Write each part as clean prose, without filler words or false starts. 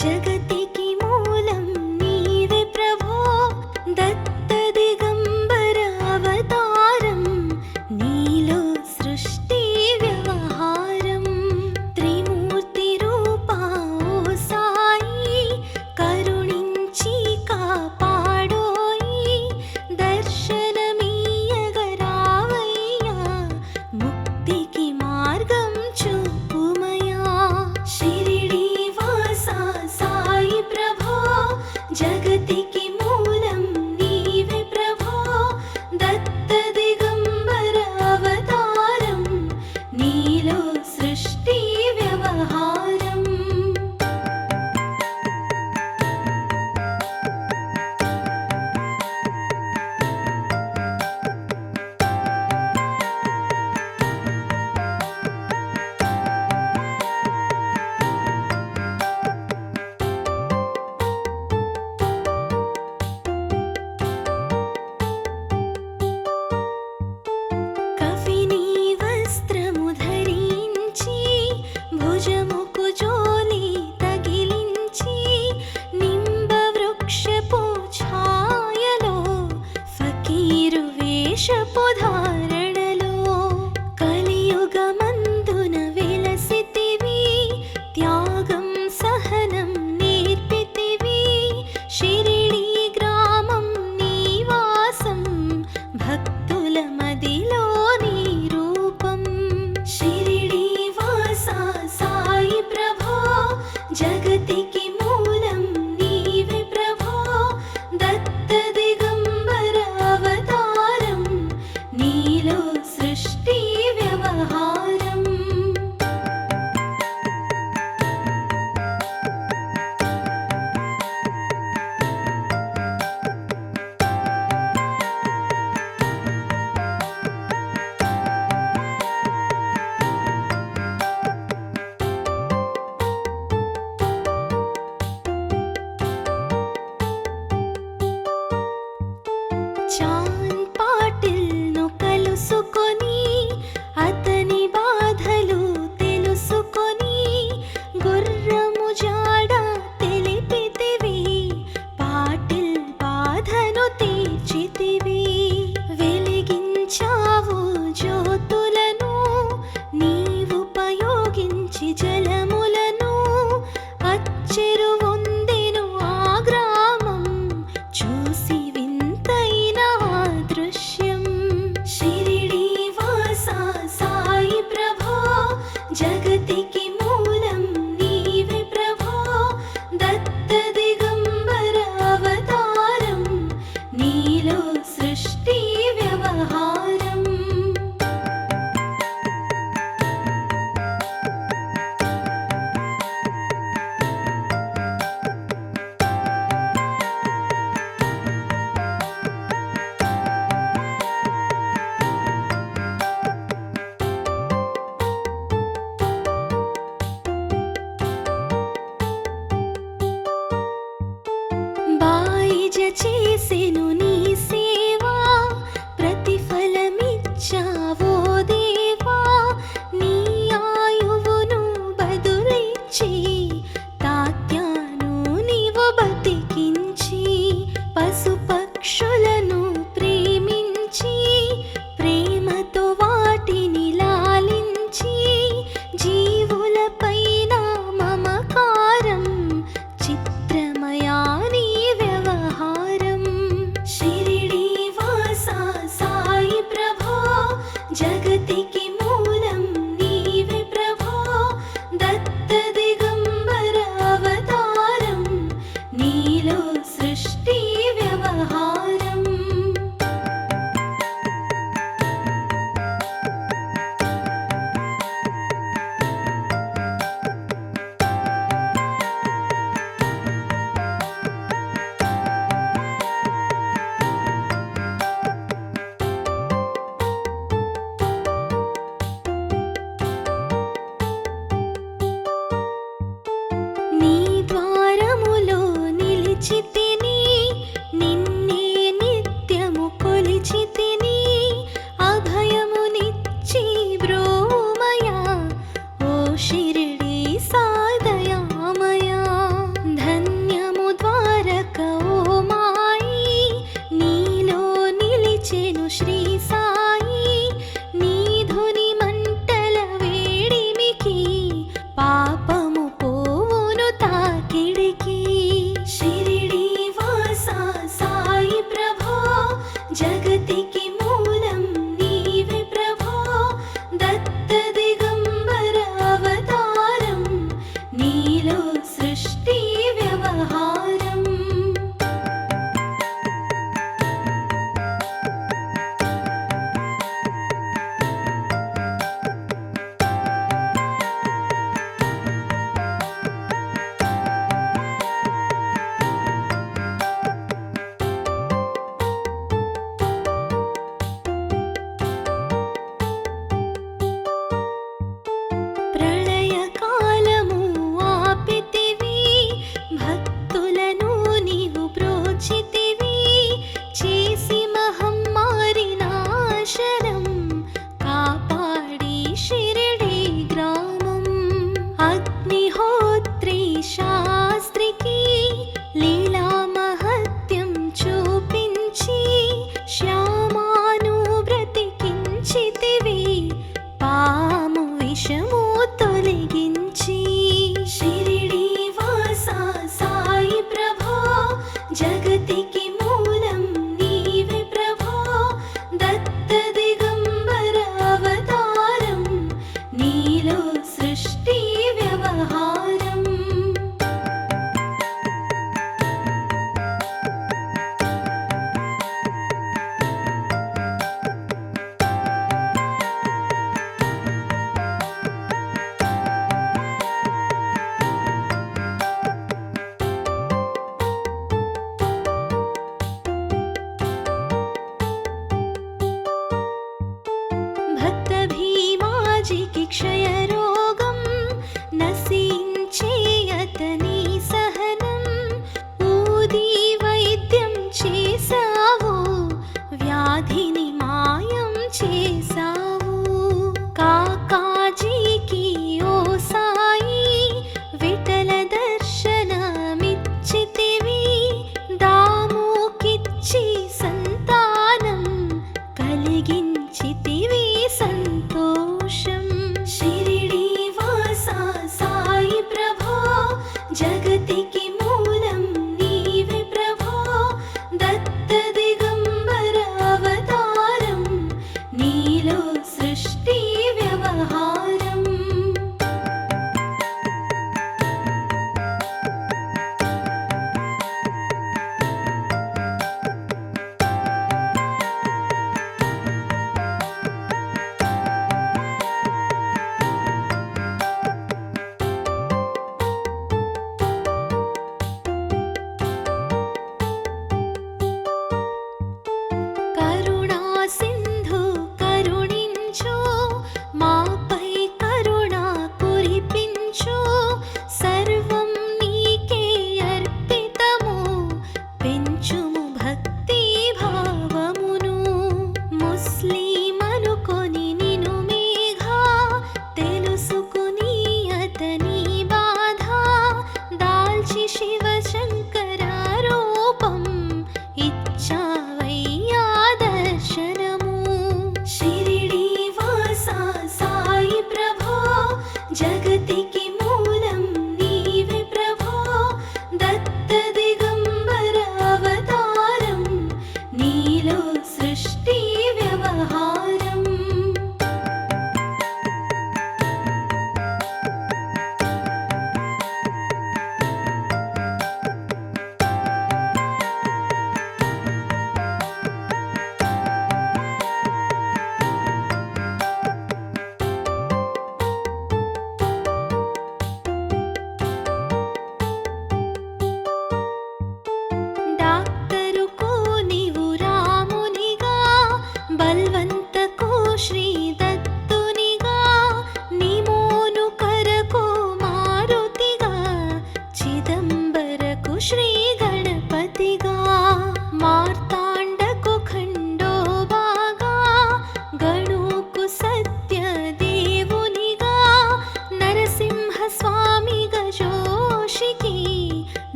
జగతికి మూలం నీవే ప్రభో, దత్త దిగంబర అవతారం, నీలో సృష్టి వ్యవహారం. త్రిమూర్తి రూపా ఓ సాయి, కరుణించి కాపాడోయి, దర్శనమీయగరావయ్యా, ముక్తికి మార్గం చూపుమయా. షిరిడి వాసా సాయి ప్రభో, జగతికి మూలం నీవే ప్రభో, దత్త దిగంబర అవతారం, నీలో సృష్టి వ్యవహారం. కఫినీ వస్త్రము ధరించి, భుజముకు జోలి తగిలించి, నింబ వృక్షపు ఛాయలో, ఫకీరు వేషపు ధారణలో, కలియుగమందున వెలసితివి, త్యాగం సహనం నేర్పితివి. షిరిడి గ్రామం నీవాసం, భక్తుల మదిలో నీ రూపం. షిరిడి వాసా సాయి ప్రభో, జగతికి మూలం నీవే ప్రభో, దత్త దిగంబర అవతారం, నీ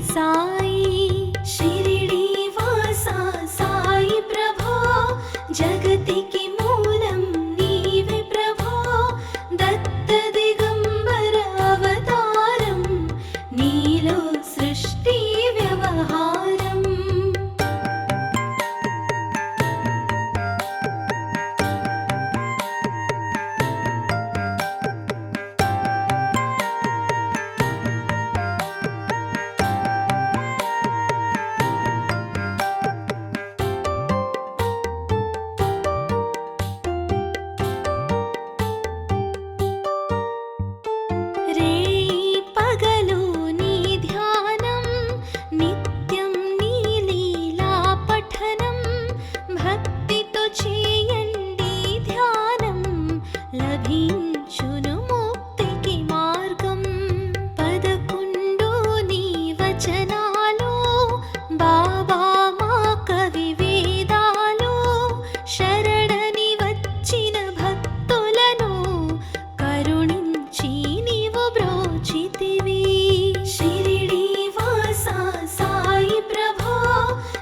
साई शिरिडी वासा साई प्रभो जगतिकी मूलं नीवे प्रभो दत्त दिगंबर अवतारं नीलो सृष्टि व्यवहारम्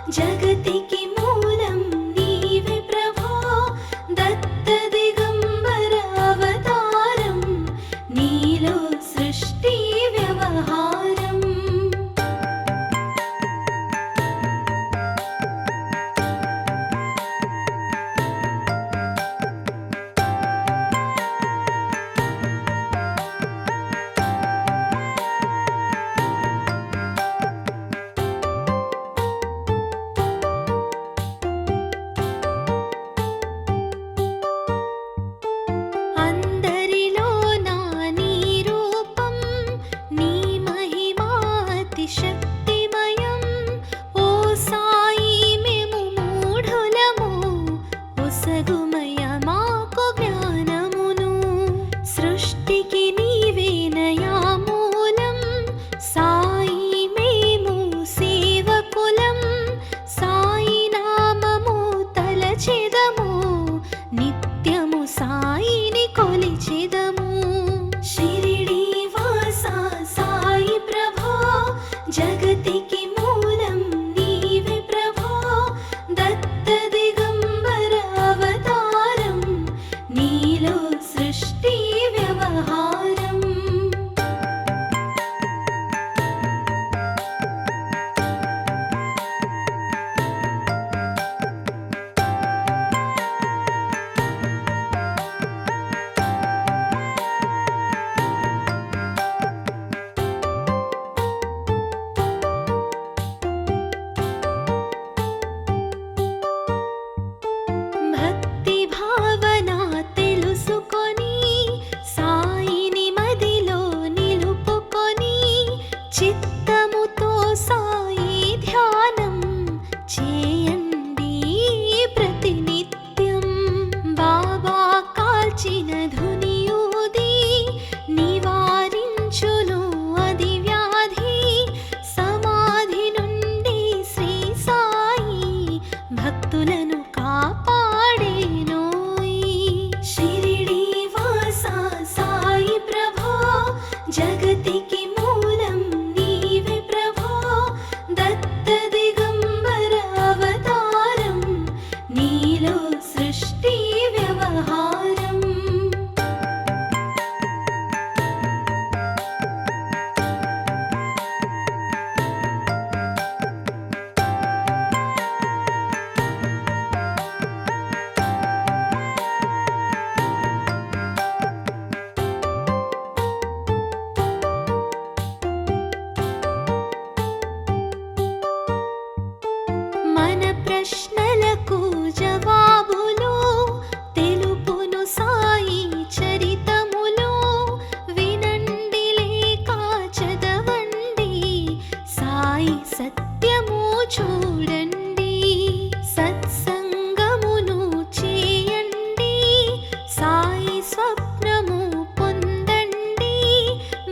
जगतिकी मूलं नीवे प्रभो दत्त दिगंबर अवतारं नीलो सृष्टि व्यवहारम् నిత్యము సాయిని కొలిచెదము శిరిడి వాసా సాయి ప్రభో జగతికి మూలం నీవే ప్రభో దత్త దిగంబర అవతారం నీలో సృష్టి వ్యవహారం చిత్తముతో సాయి ధ్యానం చేయండి ప్రతినిత్యం బాబా కాల్చిన ధునియూది నివారించును అది వ్యాధి సమాధి నుండి శ్రీ సాయి భక్తులను కాపాడేనోయ్ శిరిడి వాసా సాయి ప్రభో జగతికి మూలం నీవే ప్రభో దత్త దిగంబర అవతారం నీలో సృష్టి వ్యవహారం మన ప్రశ్నలకు జవాబులు తెలుపును సాయి చరితములు వినండి లేక చదవండి సాయి సత్యము చూడండి సత్సంగమును చేయండి సాయి స్వప్నము పొందండి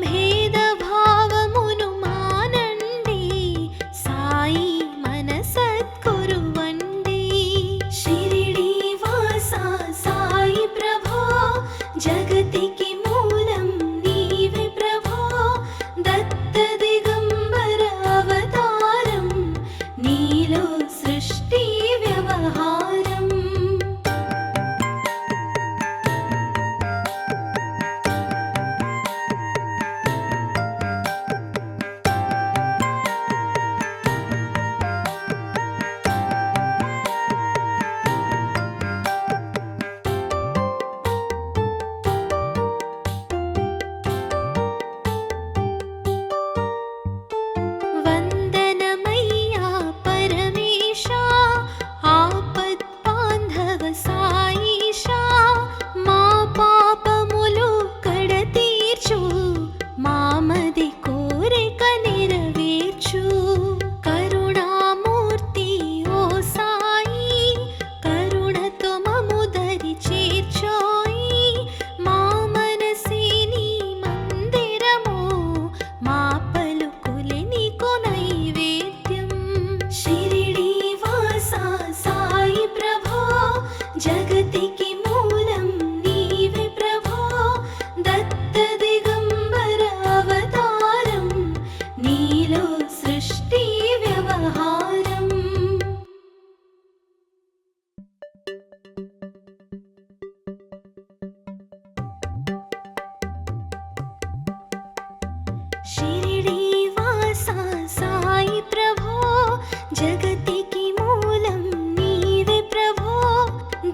భేదభావమును మానండి సాయి మన సద్గురువండి శిరిడి వాసా సాయి ప్రభో జగతికి మూలం నీవే ప్రభో దత్త దిగంబర జగతికి మూలం నీవే ప్రభో,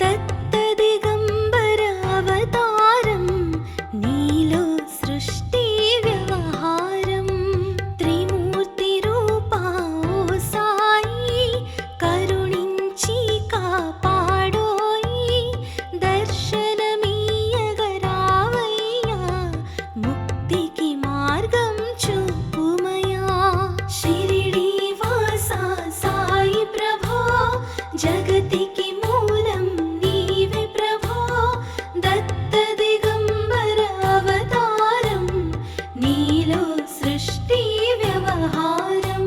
దత్త దిగంబర అవతారం, నీలో సృష్టి వ్యవహారం. త్రిమూర్తి రూపా ఓ సాయి, కరుణించి కాపాడోయి, దర్శనమీయగరావయ్యా, ముక్తికి మార్గం చూపుమయా. షిరిడి వాసా సాయి ప్రభో, జగతికి మూలం నీవే ప్రభో, దత్త దిగంబర అవతారం, నీలో సృష్టి వ్యవహారం.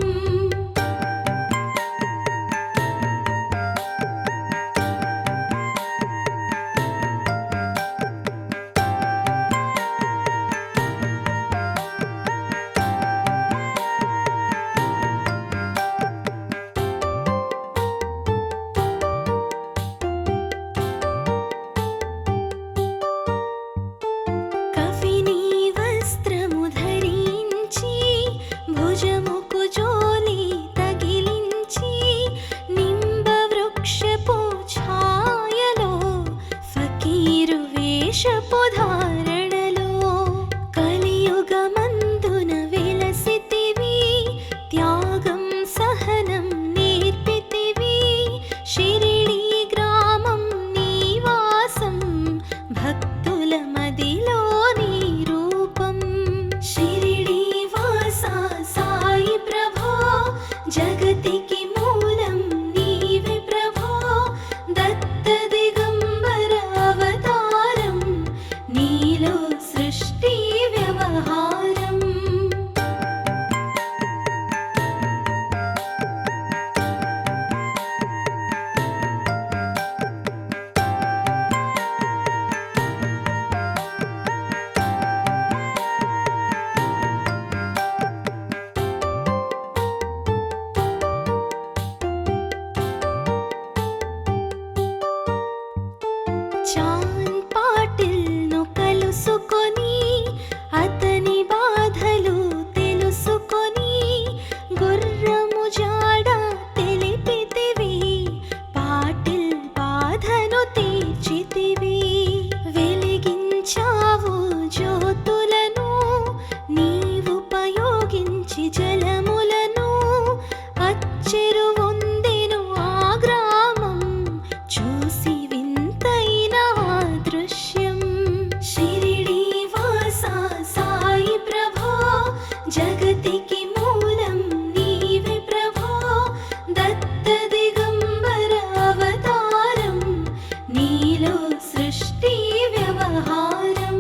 కఫినీ వస్త్రము ధరించి, భుజముకు జోలి తగిలించి, నింబ వృక్షపు ఛాయలో, ఫకీరు వేషపు ధారణలో, కలియుగమందున వెలసితివి, త్యాగం సహనం నేర్పితివి. షిరిడి గ్రామం నీవాసం, భక్తుల మదిలో నీ రూపం. షిరిడి వాసా సాయి ప్రభో, జగతికి మూలం నీవే ప్రభో, దత్త దిగంబర అవతారం, నీలో సృష్టి వ్యవహారం. చాన్ పాటిల్ను కలుసుకొని, అతని బాధలు తెలుసుకొని, గుర్రము జాడ తెలిపితివి, పాటిల్ బాధను తీర్చితివి. వెలిగించావు జ్యోతులను, నీవుపయోగించి జలములను, అచ్చెరువొందెను ఆ గ్రామం, చూసి వింతైన ఆ దృశ్యం. షిరిడి వాసా సాయి ప్రభో, జగతికి మూలం నీవే ప్రభో, దత్త దిగంబర అవతారం, నీలో సృష్టి వ్యవహారం.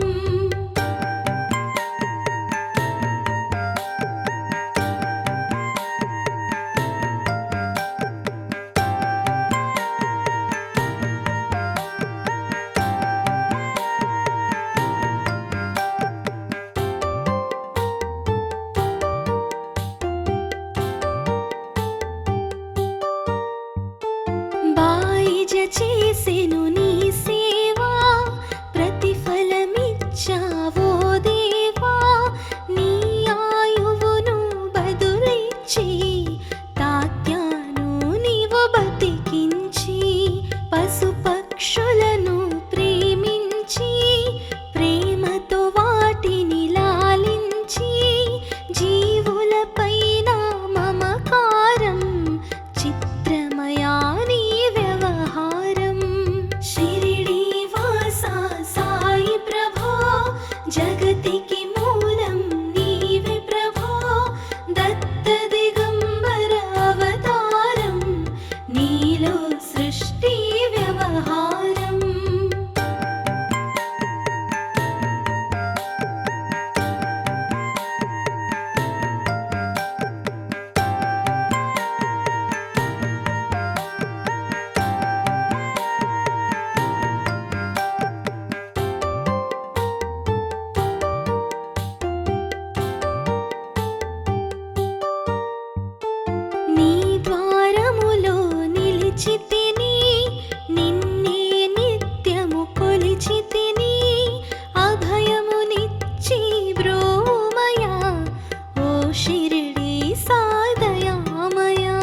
బాయిజ చేసెను నీ సేవా, ప్రతిఫలమిచ్చావో దేవా, నీ ఆయువును బదులిచ్చి, తాత్యాను నీవు బతికించి, పశుపక్షులను ప్రేమించి, ప్రేమతో వాటిని లాలించి, జీవులపైన మమకారం, చిత్రమయా నీ వ్యవహారం. షిరిడి వాసా సాయి ప్రభో, జగతికి మూలం నీవే ప్రభో, దత్త దిగంబర అవతారం, నీలో సృష్టి వ్యవహారం. నీ ద్వారములో నిలిచితిని, నిన్నే నిత్యము కొలిచితిని, అభయమునిచ్చి బ్రోమయా, ఓ షిరిడి సాదయామయా.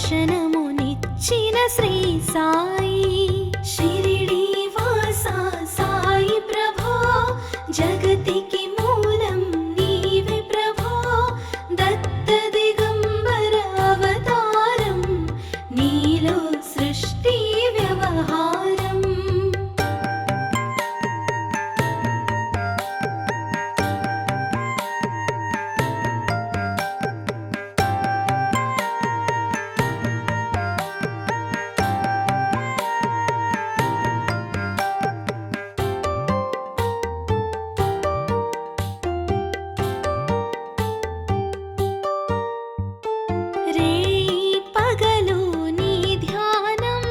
దర్శనమునిచ్చిన శ్రీ సాయి. షిరిడి వాసా సాయి ప్రభో, జగతికి మూలం నీవే ప్రభో. దత్త దిగంబర అవతారం, నీలో సృష్టి వ్యవహారం. రేయి పగలు నీ ధ్యానం,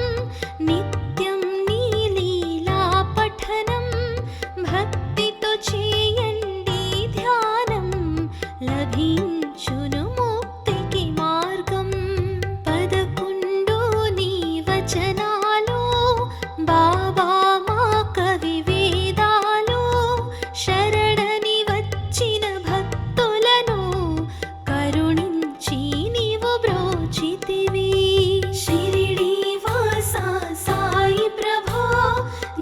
నిత్యం నీ లీలా పఠనం. భక్తితో చేయండి ధ్యానం, లభించును ముక్తికి మార్గం. 11 నీ వచనాలు, బాబా మా కవి వేదాలు. శరణని వచ్చిన భక్తులను కరుణించి నీవు బ్రోచితివి. షిరిడి వాసా సాయి ప్రభో,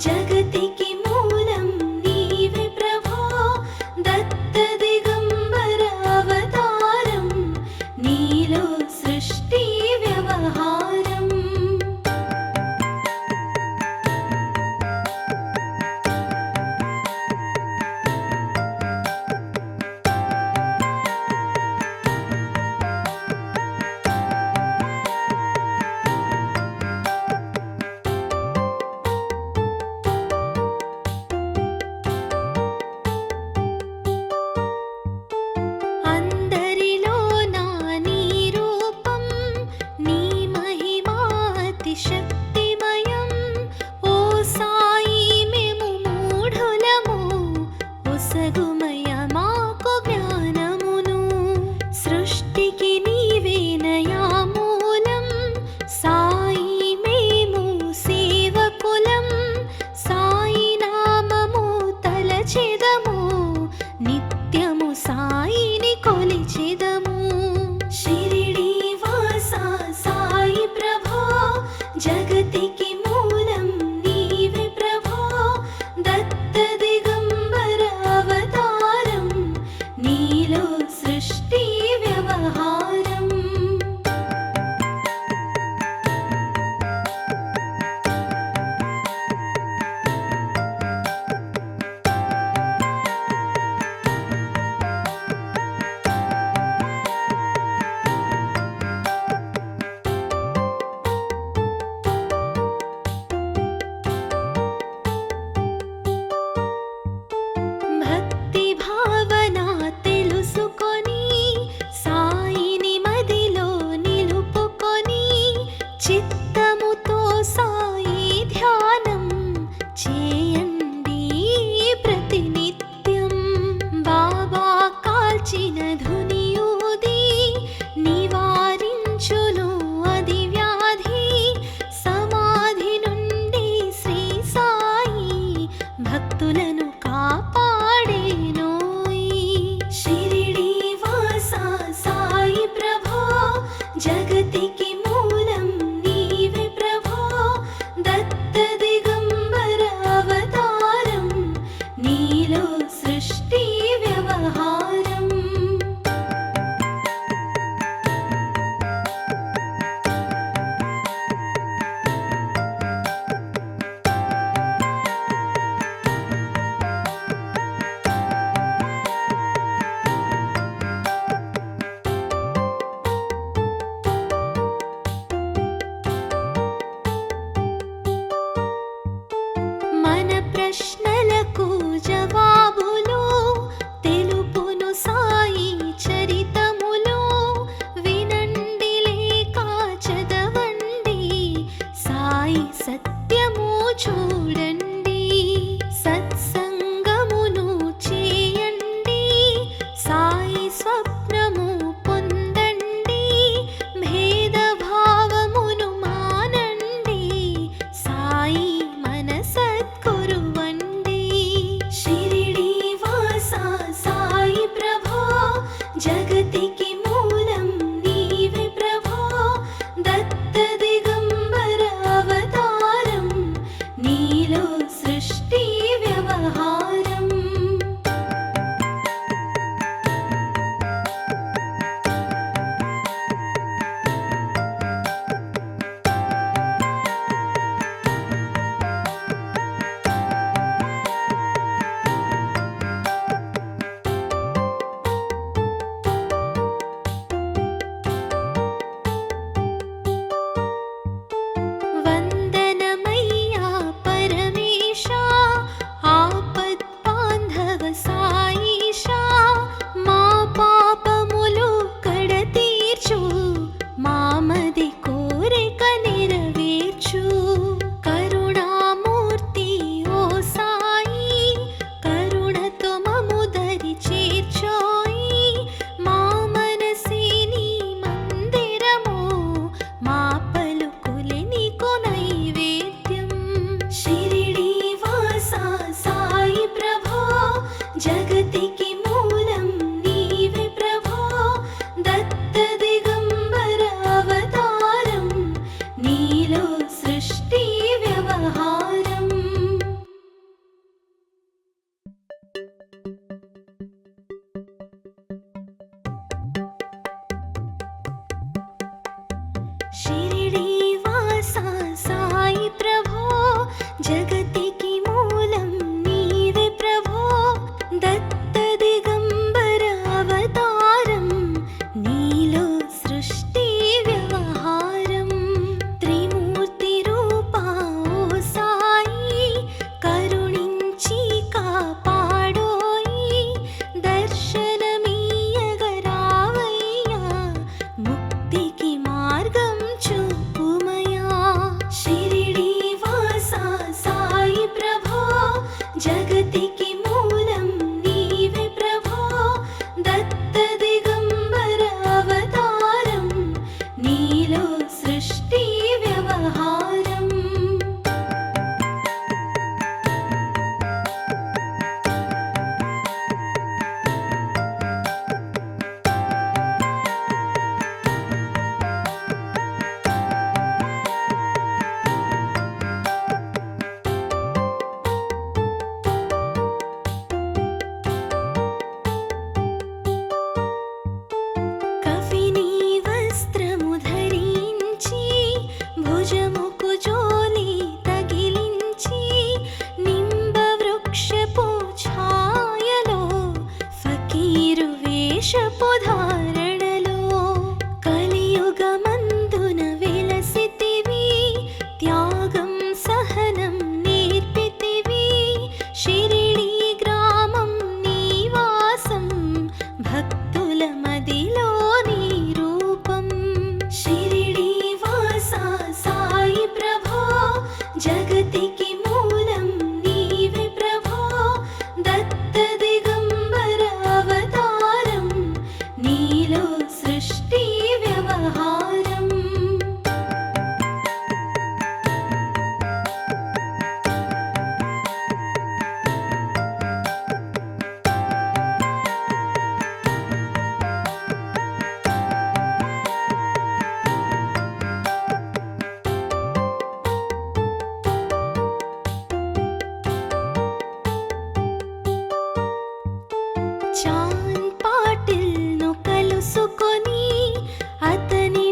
జగతికి మూలం నీవే ప్రభో. దత్త దిగంబర అవతారం, నీలో సృష్టి వ్యవహారం. అందరిలో నా నీ రూపం, నీ మహిమా అతి శక్తిమయం. ఓ సాయి మేము మూఢులము, ఒసగుమయ మాకు జ్ఞానమును. సృష్టికి నీవేనయా మూలం, సాయి మేము సేవకులం. సాయి నామము తలచెదము, నిత్యము సాయిని కొలిచెదము. షిరిడి వాసా సాయి ప్రభో, జగతికి మూలం నీవే ప్రభో. దత్త దిగంబర అవతారం, నీలో సృష్టి వ్యవహారం. భక్తి భావన తెలుసుకొని, సాయిని మదిలో నిలుపుకొని. చిత్తముతో సాయి ధ్యానం చేయండి ప్రతినిత్యం. బాబా కాల్చిన ధునియూది, నివారించును అది వ్యాధి. సమాధి నుండి శ్రీ సాయి భక్తులను కాపాడేనోయ్. షిరిడి వాసా సాయి ప్రభో, జగతికి మూలం నీవే ప్రభో. దత్త దిగంబర అవతారం, నీలో సృష్టి వ్యవహారం. మన ప్రశ్నలకు జవాబులు తెలుపును సాయి చరితములు. వినండి లేక చదవండి, సాయి సత్యము చూడండి. సత్సంగమును చేయండి, సాయి స్వప్నము పొందండి. భేదభావమును మానండి, సాయి మన సద్గురువండి. शिरिडीवास साई प्रभो जगतिकी मूलं नीवे प्रभो दत्त दिगंबर अवतारं नीलो सृष्टि व्यवहारं त्रिमूर्ति रूपा ओ साई करुणिंची कापाडोई दर्शनमीयगरावయ్యా मुक्तिकी మార్గం చూపుమయా शिरिडीवास साई प्रभो जगतिकी मूलं नीवे प्रभो दत्त दिगंबर अवतारं नीलो सृष्टि व्यवहारं కఫినీ వస్త్రము ధరించి భుజముకు జోలి తగిలించి నింబ వృక్షపు ఛాయలో ఫకీరు వేషపు ధారణలో కలియుగమందున వెలసితివి త్యాగం సహనం నేర్పితివి షిరిడీ గ్రామం నీవాసం భక్తుల మదిలో నీ రూపం शिरिडीवास साई प्रभो जगतिकी मूलं नीवे प्रभो दत्त दिगंबर अवतारं नीलो सृष्टि व्यवहारं చాన్ పాటిల్ను కలుసుకొని అతని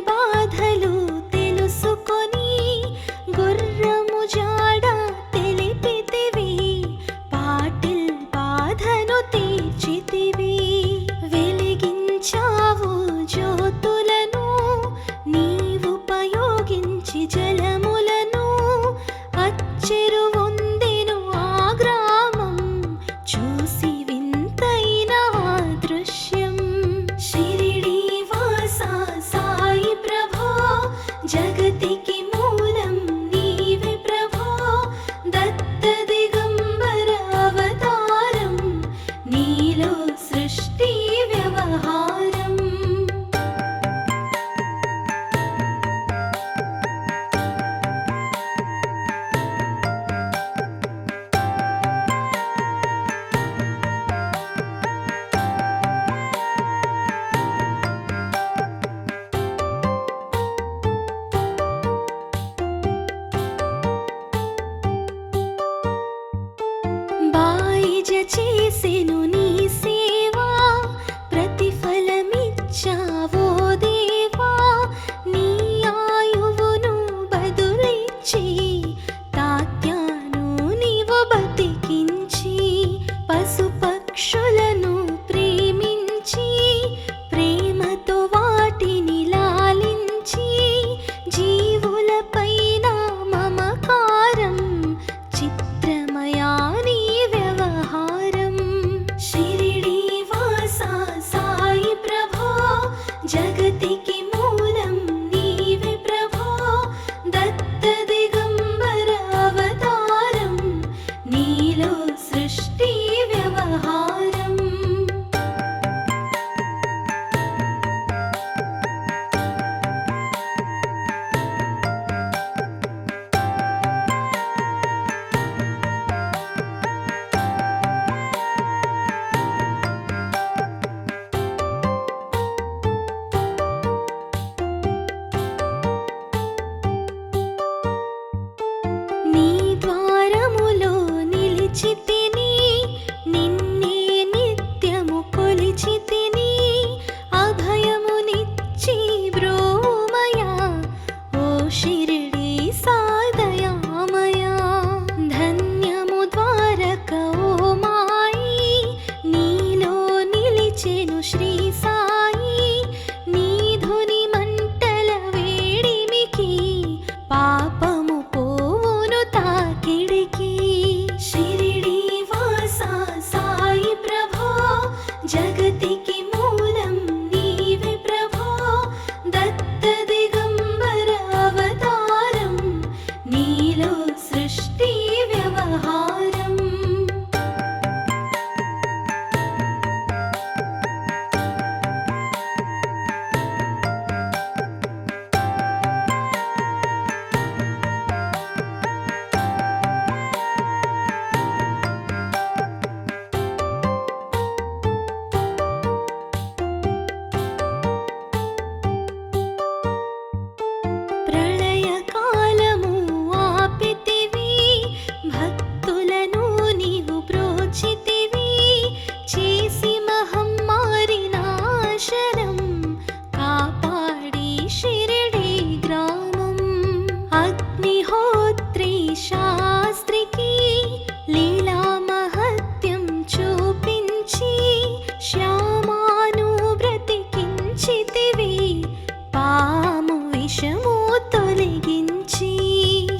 కల్మషము తొలగించి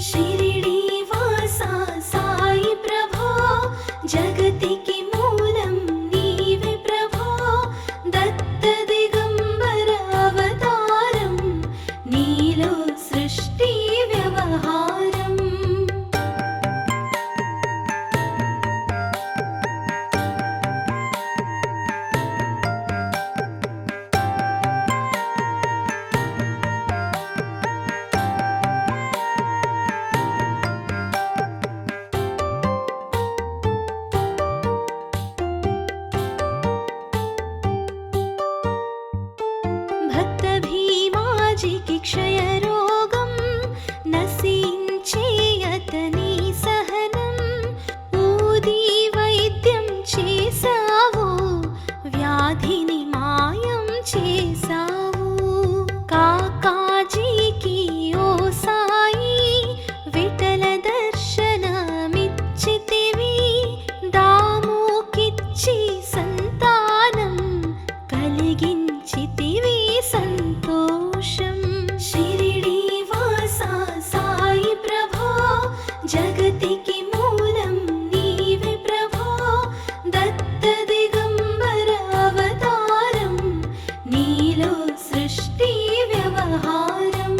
షిరిడి వాస సాయి ప్రభో జగతికి మూలం నీవే ప్రభో దత్త దిగంబర అవతారం నీలో సృష్టి వ్యవహారం భక్త భీమాజీకి క్షయరోగం నశించే అతని సహనం ఊది వైద్యం చేసావు వ్యాధిని మాయం చేసావు కాకాజీకి ఓ సాయి విఠల దర్శనమిచ్చితివి దాముకిచ్చి సంతానం కలిగించితివి సంతోషం షిరిడి వాస సాయి ప్రభో జగతికి మూలం నీవే ప్రభో దత్త దిగంబర అవతారం నీలో సృష్టి వ్యవహారం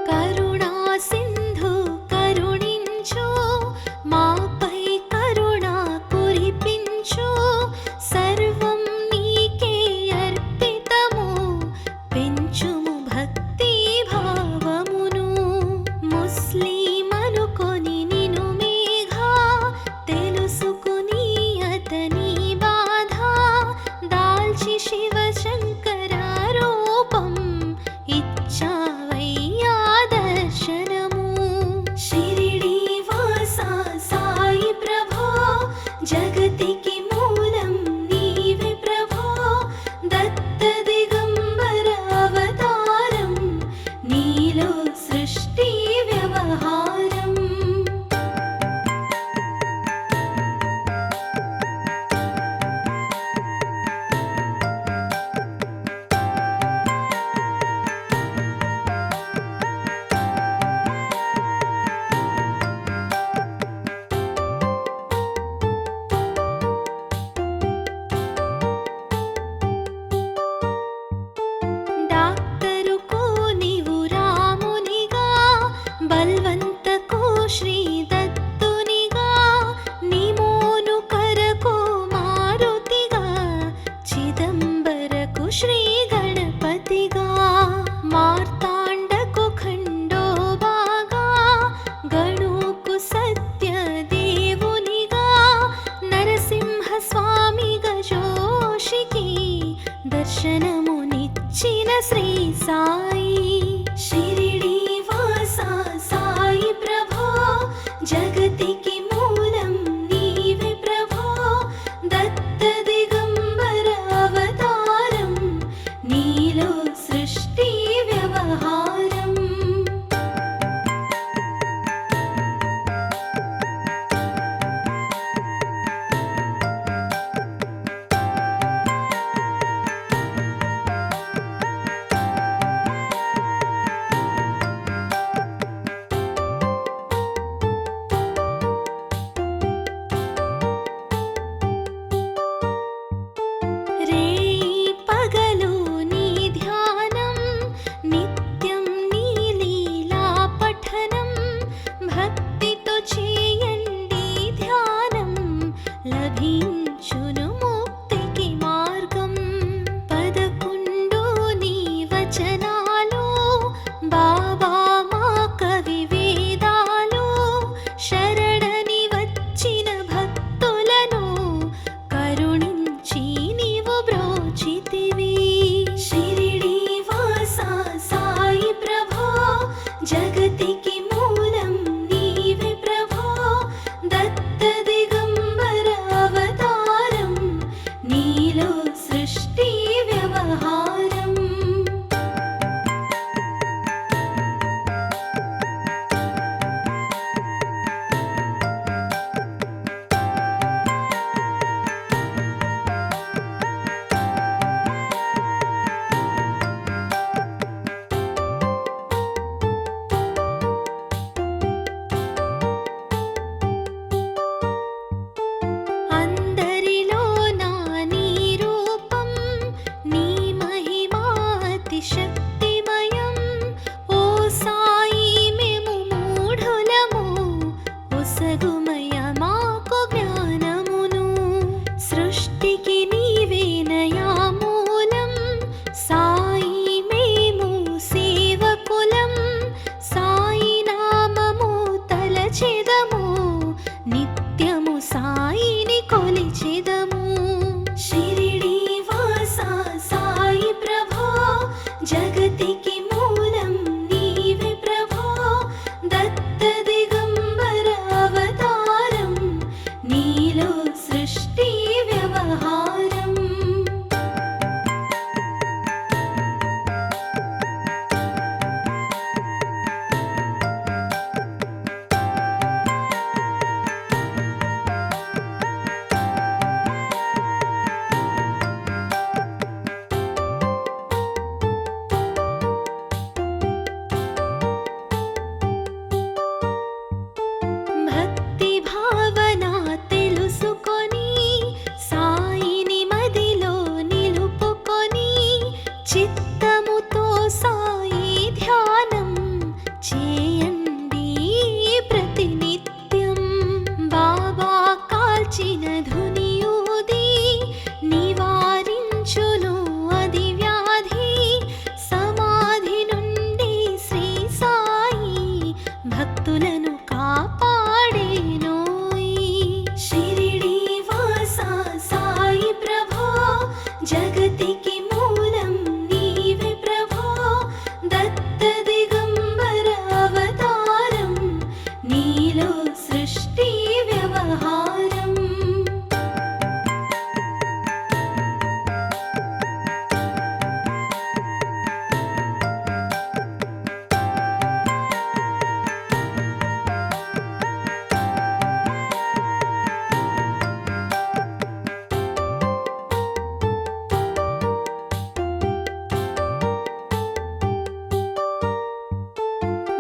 కరుణా సింధు కరుణించు మాపై కరుణ కురిపించు సర్వం నీకే అర్పితము పెంచుము భక్తి భావమును ముస్లిం అనుకొని నిను మేఘా తెలుసుకుని అతని బాధ దాల్చి శివ శంకర రూపం ఇచ్చావయ్యా దర్శనము షిరిడి వాస సాయి ప్రభో జగతికి మూలం నీవే ప్రభో దత్త దిగంబర అవతారం నీలో సృష్టి వ్యవహారం డాక్టరుకు నీవు రామునిగా బల్వంతకు శ్రీ దత్తునిగా నిమోను కరకు మారుతిగా చిదంబరకు శ్రీ గణపతిగా మార్తాండకు ఖండోబాగా గణుకు సత్య దేవునిగా నరసింహ స్వామిగా జోషికి దర్శనమునిచ్చిన శ్రీ సాయి షిరిడి వాస సాయి ప్రభో జగతికి మూలం నీవే ప్రభో దత్త దిగంబర అవతారం నీలో సృష్టి వ్యవహారం సాయిని కొలిచెదము. షిరిడి వాస సాయి ప్రభో, జగతికి మూలం నీవే ప్రభో. దత్త దిగంబర అవతారం, నీలో సృష్టి వ్యవహారం. భక్తి భావన తెలుసుకొని, సాయిని మదిలో నిలుపుకొని, చిత్తముతో సాయి ధ్యానం చేయండి ప్రతినిత్యం. బాబా కాల్చిన ధునియూది నివారించును అది వ్యాధి. సమాధి నుండి శ్రీ సాయి భక్తులను కాపాడేనోయ్. షిరిడి వాస సాయి ప్రభో, జగతికి మూలం నీవే ప్రభో. దత్త దిగంబర అవతారం, నీలో సృష్టి వ్యవహారం.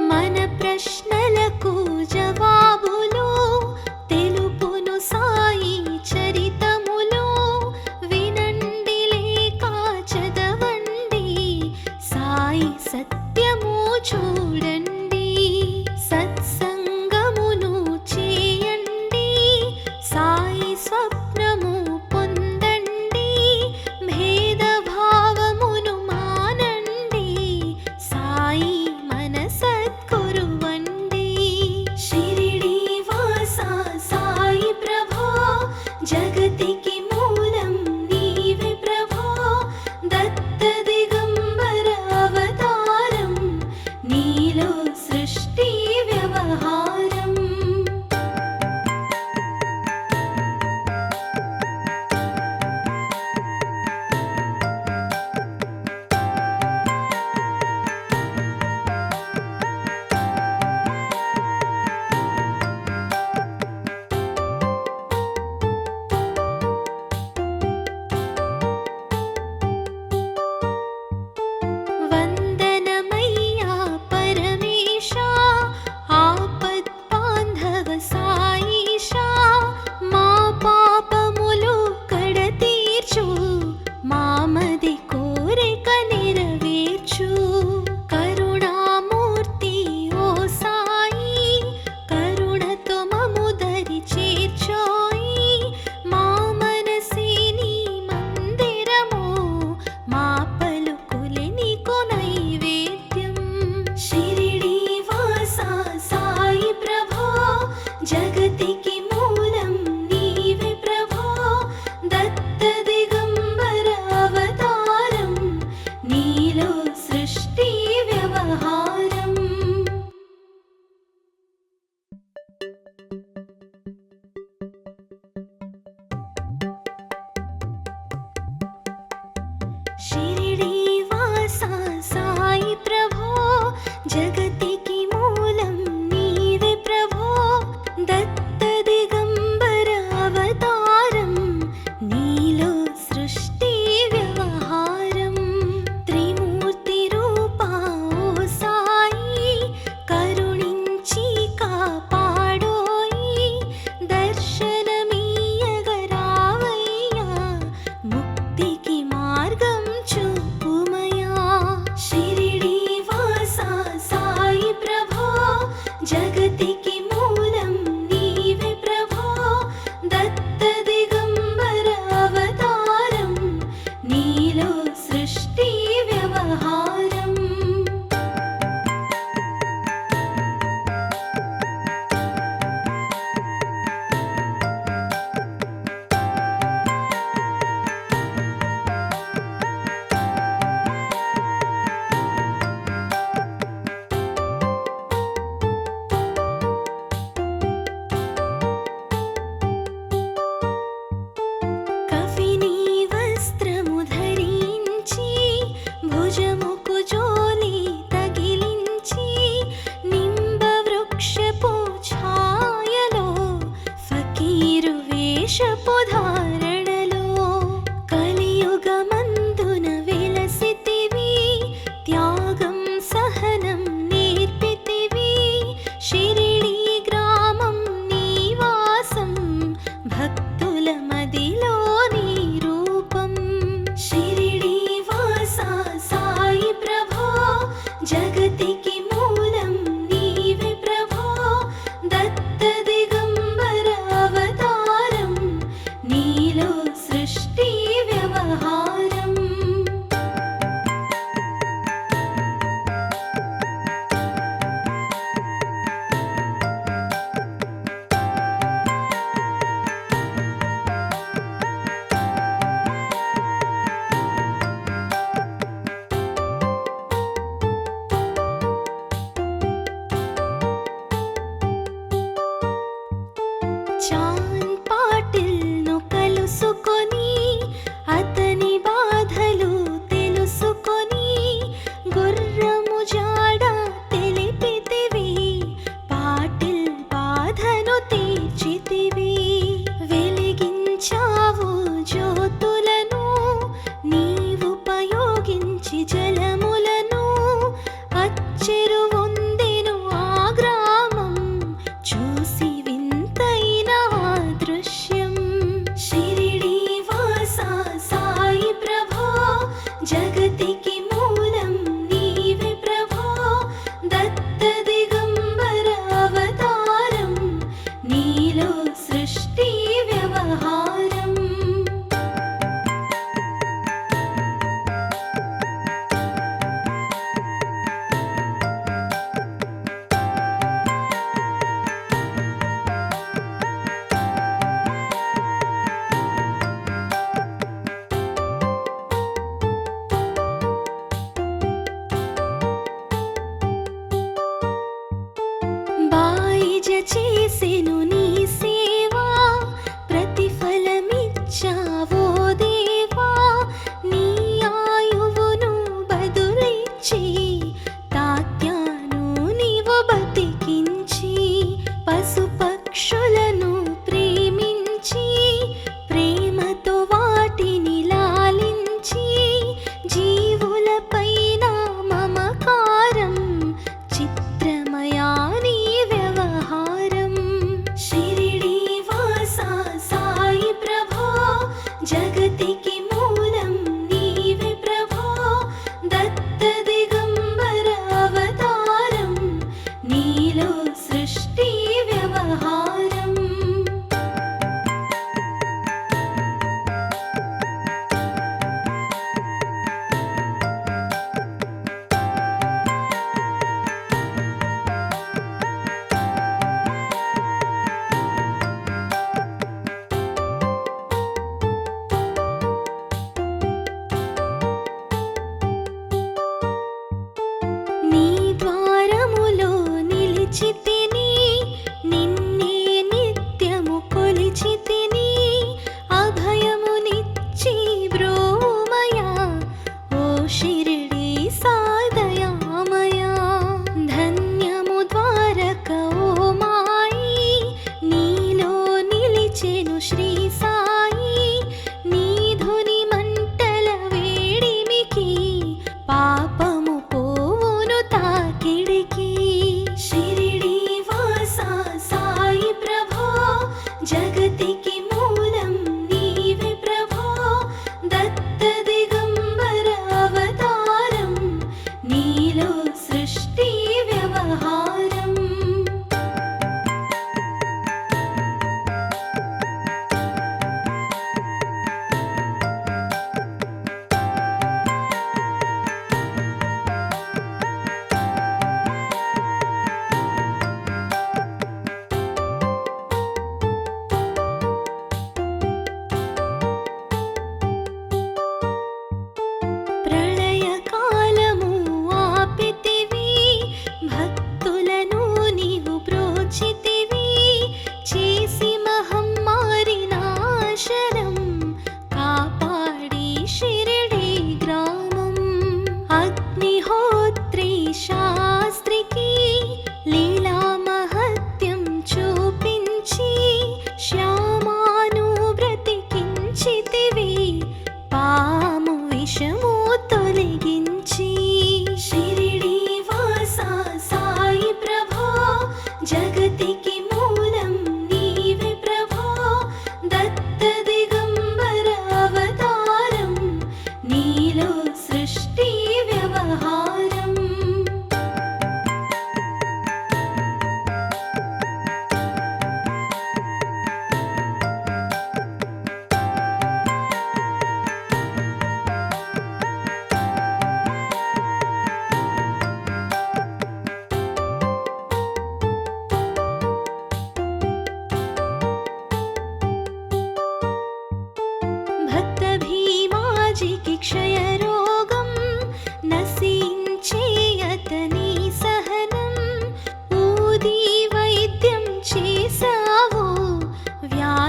మన ప్రశ్నలకు జవాబులు తెలుపును సాయి చరితములు. వినండి లేక చదవండి, సాయి సత్యము చూడండి. సత్సంగమును చేయండి, సాయి స్వప్నము పొందండి. భేదభావమును మానండి, సాయి మన సద్గురువండి. షిరిడి వాస సాయి ప్రభో, జగతికి మూలం నీవే ప్రభో. దత్త దిగంబర అవతారం, నీలో సృష్టి వ్యవహారం. వందనమయ్యా పరమేశా, ఆపద్ బాంధవ సాయిషా. మా పాపములు కడతీర్చు, మామది కోరిక నెరవేర్చు. కరుణామూర్తి ఓ సాయి, కరుణతో మము దరి చేర్చోయి. మా మనసే నీ మందిరము, మా పలుకులే నీకు నైవేద్యం. షిరిడి వాస సాయి ప్రభో, జగతికి మూలం నీవే ప్రభో. దత్త దిగంబర అవతారం, నీలో సృష్టి వ్యవహారం. షిరిడి వాస సాయి ప్రభో, జగతికి మూలం నీవే ప్రభో. దత్త దిగంబర అవతారం, నీలో సృష్టి వ్యవహారం. త్రిమూర్తి రూపా ఓ సాయి, కరుణించి కాపాడోయి. దర్శనమీయగరావయ్యా, ముక్తికి మార్గం చూపుమయా. షిరిడి వాస సాయి వేషపు ధారణలో కలియుగమందున వెలసితివి, త్యాగం సహనం నేర్పితివి. షిరిడీ గ్రామం నీవాసం, భక్తుల మదిలో నీ రూపం. షిరిడీ వాసా సాయి ప్రభో, జగతికి మూలం నీవే ప్రభో. దత్త దిగంబర అవతారం, నీలో సృష్టి వ్యవహారం. చాన్ పాటిల్ను కలుసుకొని, అతని బాధలు తెలుసుకొని, గుర్రము జాడ తెలిపితివి, పాటిల్ బాధను తీర్చితివి. వెలిగించావు జ్యోతులను, నీవుపయోగించి జలములను. అచ్చెరువొందెను ఆ గ్రామం, చూసి వింతైన ఆ దృశ్యం. షిరిడీ వాసా సాయి ప్రభో, జగతికి మూలం నీవే ప్రభో. దత్త దిగంబర అవతారం, నీలో సృష్టి వ్యవహారం. బాయిజ చేసెను నీ సేవా, ప్రతిఫల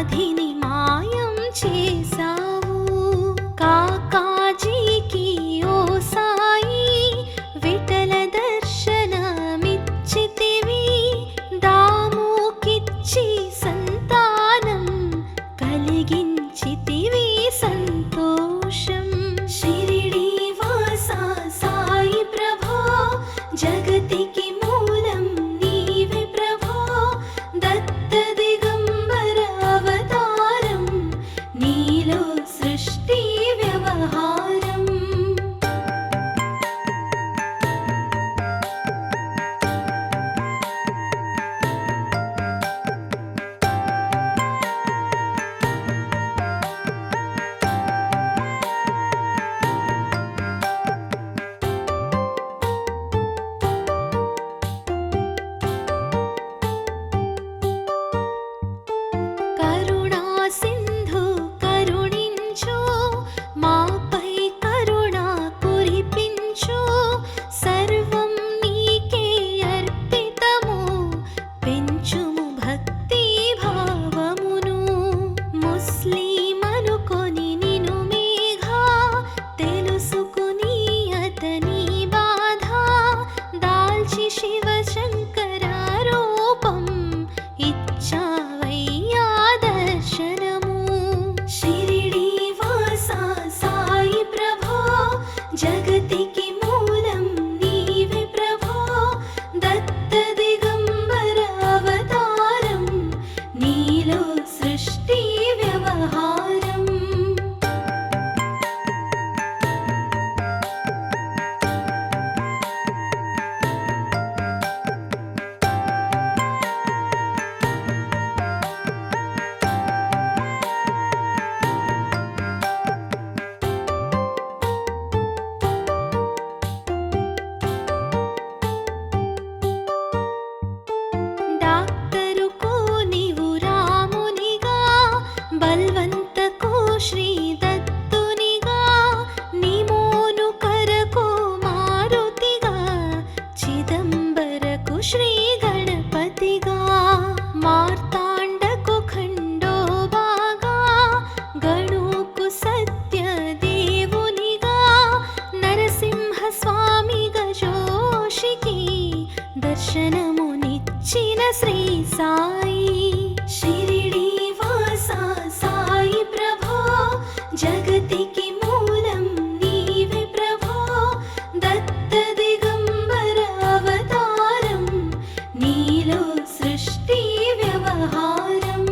వ్యాధిని మాయం చేసావు. కాకాజీకి ఓ సాయి విఠల దర్శనమిచ్చితివి. దాముకిచ్చి సంతానం కలిగించితివి సంతోషం. షిరిడి వాసా సాయి ప్రభో జగతికి మూలం నీవే ప్రభో. దత్త దిగంబర అవతారం నీలో సృష్టి వ్యవహారం. కరుణా సింధు కరుణించు, మాపై కరుణ కురిపించు. సర్వం నీకే అర్పితము, పెంచుము భక్తి భావమును. ముస్లిమనుకొని నిను మేఘా, తెలుసుకుని అతని బాధ. దాల్చి శివ శంకర రూపం, ఇచ్చావయ్యా దర్శనము. షిరిడి వాసా సాయి ప్రభో జగతికి మూలం నీవే ప్రభో. దత్త దిగంబర అవతారం నీలో సృష్టి వ్యవహారం. డాక్టరుకు నీవు రామునిగా, బల్వంతకు శ్రీ దత్తునిగా. నిమోను కరకు మారుతిగా, చిదంబరకు శ్రీ గణపతిగా. మార్తాండకు ఖండోబాగా, గణుకు సత్య దేవునిగా. నరసింహ స్వామి గజోషికి దర్శనమునిచ్చిన శ్రీ సాయి. షిరిడి వాసా సాయి ప్రభో జగతికి మూలం నీవే ప్రభో. దత్త దిగంబర అవతారం నీలో సృష్టి వ్యవహారం.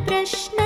ప్రశ్న